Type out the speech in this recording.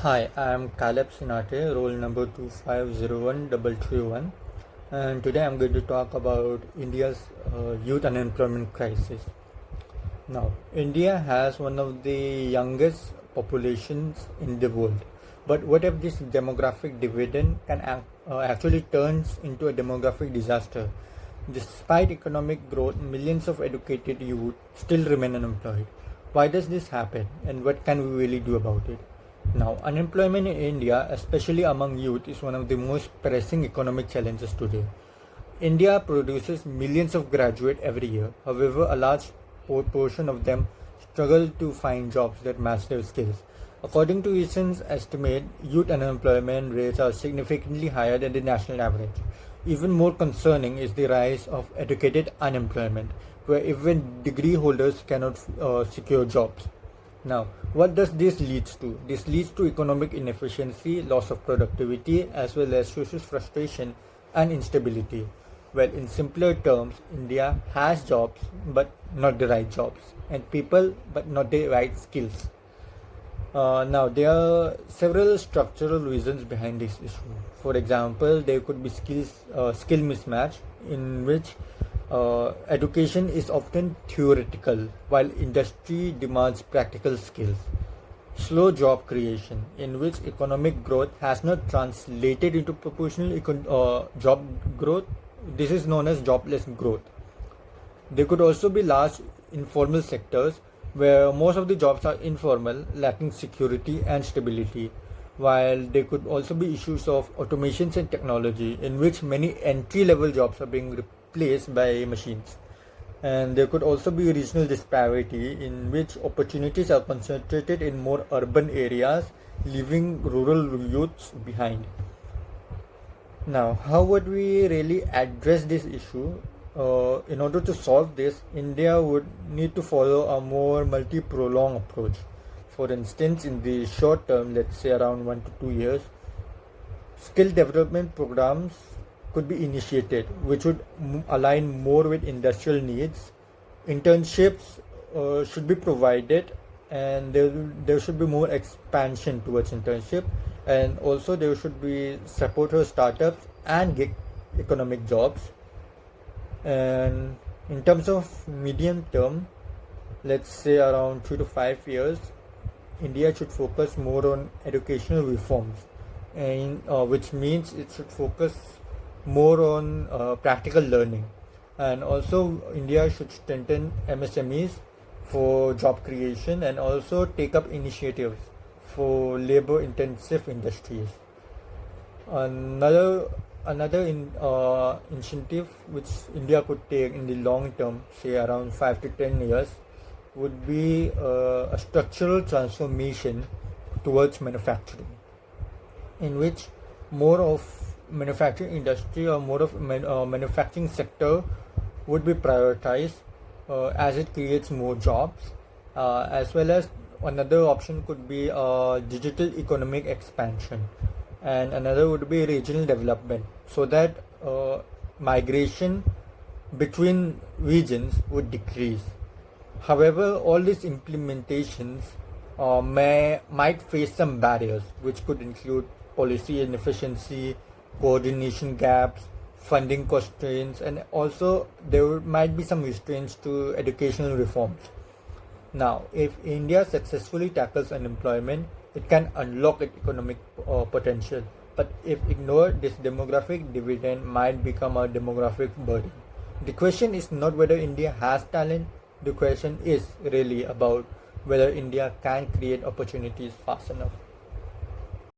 Hi, I am CalebSinate, roll number 2501331, and today I'm going to talk about India's youth unemployment crisis. Now, India has one of the youngest populations in the world, but what if this demographic dividend actually turns into a demographic disaster? Despite economic growth, millions of educated youth still remain unemployed. Why does this happen, and what can we really do about it? Now, unemployment in India, especially among youth, is one of the most pressing economic challenges today. India produces millions of graduates every year. However, a large portion of them struggle to find jobs that match their skills. According to recent estimate, youth unemployment rates are significantly higher than the national average. Even more concerning is the rise of educated unemployment, where even degree holders cannot secure jobs. Now, what does this leads to? This leads to economic inefficiency, loss of productivity, as well as social frustration and instability. Well, in simpler terms, India has jobs but not the right jobs, and people but not the right skills. Now, there are several structural reasons behind this issue. For example, there could be skill mismatch in which education is often theoretical while industry demands practical skills. Slow job creation, in which economic growth has not translated into proportional job growth. This is known as jobless growth. There could also be large informal sectors where most of the jobs are informal, lacking security and stability, while there could also be issues of automations and technology in which many entry-level jobs are being replaced by machines. And there could also be regional disparity in which opportunities are concentrated in more urban areas, leaving rural youths behind. Now, how would we really address this issue? In order to solve this, India would need to follow a more multi-pronged approach. For instance, in the short term, let's say around 1 to 2 years, skill development programs could be initiated, which would align more with industrial needs. Internships should be provided, and there should be more expansion towards internship, and also there should be support for startups and gig economic jobs. And in terms of medium term, let's say around 3 to 5 years, India should focus more on educational reforms, and which means it should focus more on practical learning. And also, India should strengthen MSMEs for job creation and also take up initiatives for labor intensive industries. Another initiative which India could take in the long term, say around 5 to 10 years, would be a structural transformation towards manufacturing, in which more of manufacturing industry or more of manufacturing sector would be prioritized, as it creates more jobs, as well as another option could be digital economic expansion, and another would be regional development, so that migration between regions would decrease. However, all these implementations might face some barriers, which could include policy inefficiency, coordination gaps, funding constraints, and also there might be some restraints to educational reforms. Now, if India successfully tackles unemployment, it can unlock its economic potential. But if ignored, this demographic dividend might become a demographic burden. The question is not whether India has talent, the question is really about whether India can create opportunities fast enough.